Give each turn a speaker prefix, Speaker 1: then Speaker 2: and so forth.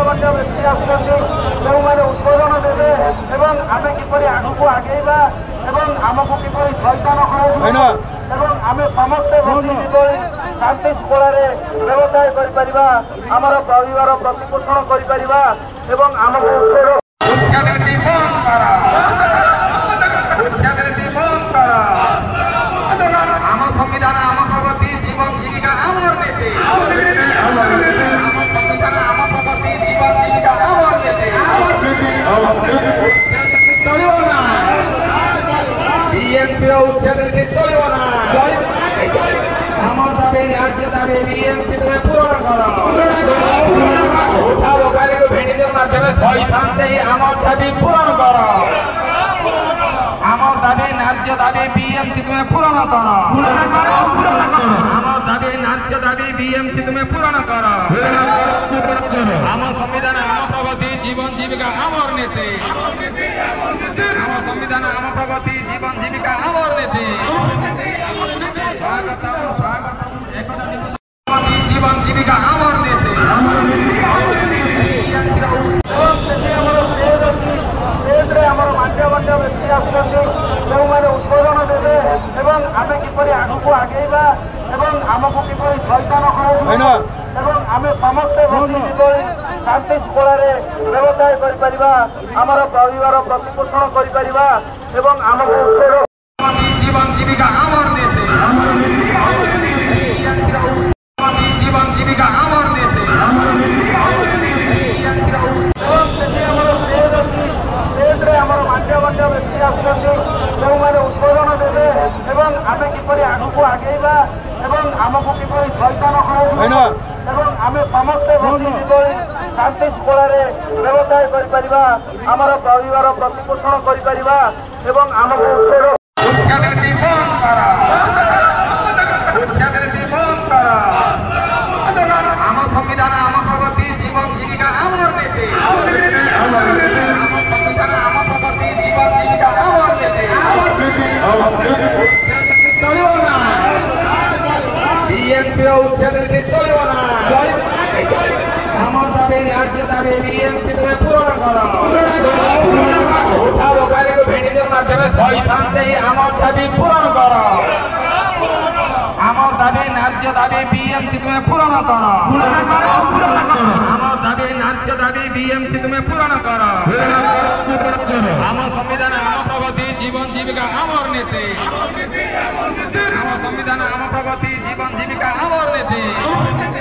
Speaker 1: मान्य व्यक्ति आसुच्च उद्बोधन देवे आम किपर आगक आगेवा आमको किपर जयदान आम समस्ते शांति शृंखल व्यवसाय आमर परिवार प्रतिपोषण कर संविधान आम प्रगति जीवन जीविका आमर नीति संविधान आम प्रगति जीवन जीविका आमर नीति चलो ना बीएमसी उच्च नीति चलो ना आम दाबी राज्य दाबी बीएमसी तुम्हें पूरण कर उठा लोकाली को भेटी देव माध्यम भयते आम दाबी पूरण कर आम दाबी न्याय दाबी बीएमसी तुम्हें पूरण कर आम दाबी न्याय दाबी बीएमसी तुम्हें पूरण कर आम संविधान आम प्रगति जीवन जीविका आमर नीति आम संविधान आम प्रगति जीवन जीविका आमर नीति जीवन जीविका आमर नीति मान्य व्यक्ति आसुच्च उद्बोधन देवे आम किपर आगक आगेवा आमको किपर जयदान आम समस्ते शांति शृंखल व्यवसाय कर आमर परिवार प्रतिपोषण कर आमको जीवन जीविका आमर नीति जीवन जीविका आमर नीति मान्य व्यक्ति आसुच्च उद्बोधन देवे आम किपर आगक आगेवा आमको किपर जयदान आम समस्ते शांति शृंखल व्यवसाय कर आमर परिवार प्रतिपोषण कर आमको आम संविधान आम प्रगति जीवन जीविका आमर नीति संविधान आम प्रगति जीवन जीविका आमर नीति चलो ना बीएमसी उच्च नीति चलो ना आम दाबी न्याय दाबी बीएमसी तुम्हें पूरण कर उठा लोकाली को भेटी देव माध्यम भयते आम दाबी पूरण कर आम दाबी न्याय दाबी बीएमसी तुम्हें पूरण कर आम दाबी न्याय दाबी बीएमसी तुम्हें पूरण कर आम संविधान आम प्रगति जीवन जीविका आमर नीति आम संविधान आम प्रगति जीवन जीविका आमर नीति